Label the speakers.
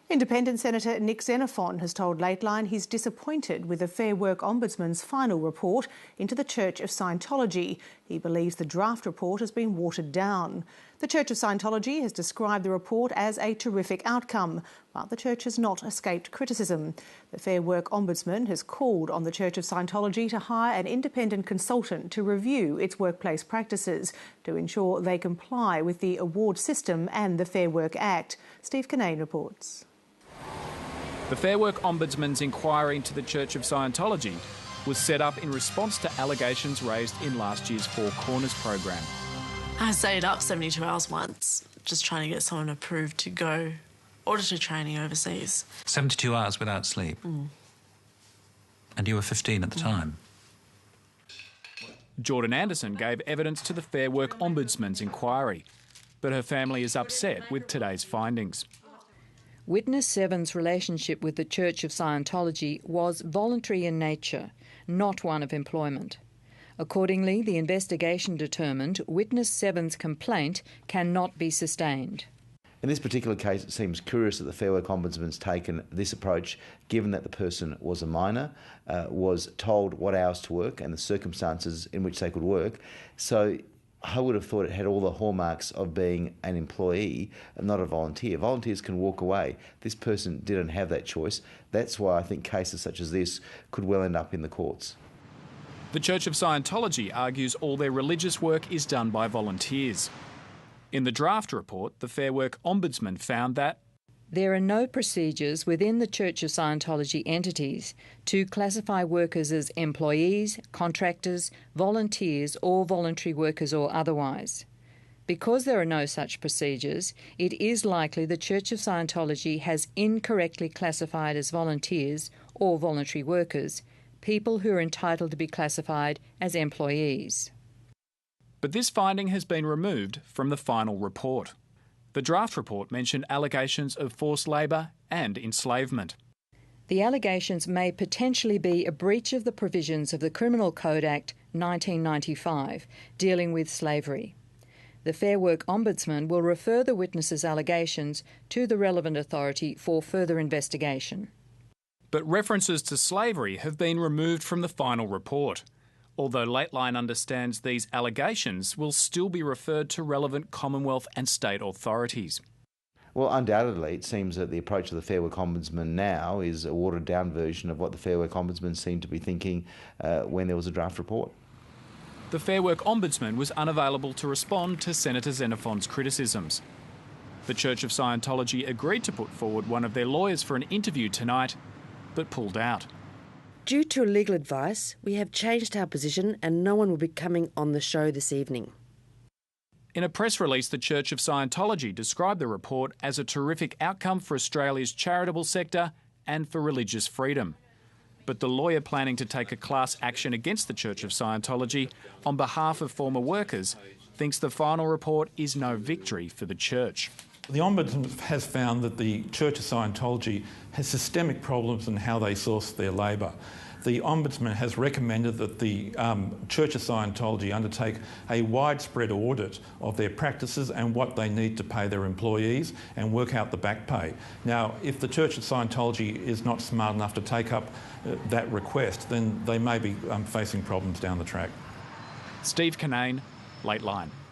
Speaker 1: Independent Senator Nick Xenophon has told Lateline he's disappointed with the Fair Work Ombudsman's final report into the Church of Scientology. He believes the draft report has been watered down. The Church of Scientology has described the report as a terrific outcome, but the Church has not escaped criticism. The Fair Work Ombudsman has called on the Church of Scientology to hire an independent consultant to review its workplace practices to ensure they comply with the award system and the Fair Work Act. Steve Kinane reports.
Speaker 2: The Fair Work Ombudsman's inquiry into the Church of Scientology was set up in response to allegations raised in last year's Four Corners program.
Speaker 3: I stayed up 72 hours once, just trying to get someone approved to go auditor training overseas.
Speaker 4: 72 hours without sleep? And you were 15 at the time?
Speaker 2: Jordan Anderson gave evidence to the Fair Work Ombudsman's inquiry, but her family is upset with today's findings.
Speaker 5: Witness 7's relationship with the Church of Scientology was voluntary in nature, not one of employment. Accordingly, the investigation determined Witness 7's complaint cannot be sustained.
Speaker 6: In this particular case, it seems curious that the Fair Work Ombudsman's taken this approach, given that the person was a minor, was told what hours to work and the circumstances in which they could work. So I would have thought it had all the hallmarks of being an employee and not a volunteer. Volunteers can walk away. This person didn't have that choice. That's why I think cases such as this could well end up in the courts.
Speaker 2: The Church of Scientology argues all their religious work is done by volunteers. In the draft report, the Fair Work Ombudsman found that
Speaker 5: there are no procedures within the Church of Scientology entities to classify workers as employees, contractors, volunteers or voluntary workers or otherwise. Because there are no such procedures, it is likely the Church of Scientology has incorrectly classified as volunteers or voluntary workers people who are entitled to be classified as employees.
Speaker 2: But this finding has been removed from the final report. The draft report mentioned allegations of forced labour and enslavement.
Speaker 5: The allegations may potentially be a breach of the provisions of the Criminal Code Act 1995, dealing with slavery. The Fair Work Ombudsman will refer the witnesses' allegations to the relevant authority for further investigation.
Speaker 2: But references to slavery have been removed from the final report, although Lateline understands these allegations will still be referred to relevant Commonwealth and state authorities.
Speaker 6: Well, undoubtedly, it seems that the approach of the Fair Work Ombudsman now is a watered-down version of what the Fair Work Ombudsman seemed to be thinking when there was a draft report.
Speaker 2: The Fair Work Ombudsman was unavailable to respond to Senator Xenophon's criticisms. The Church of Scientology agreed to put forward one of their lawyers for an interview tonight, but pulled out.
Speaker 7: Due to legal advice, we have changed our position and no one will be coming on the show this evening.
Speaker 2: In a press release, the Church of Scientology described the report as a terrific outcome for Australia's charitable sector and for religious freedom. But the lawyer planning to take a class action against the Church of Scientology on behalf of former workers thinks the final report is no victory for the Church.
Speaker 8: The Ombudsman has found that the Church of Scientology has systemic problems in how they source their labour. The Ombudsman has recommended that the Church of Scientology undertake a widespread audit of their practices and what they need to pay their employees and work out the back pay. Now, if the Church of Scientology is not smart enough to take up that request, then they may be facing problems down the track.
Speaker 2: Steve Kinane, Lateline.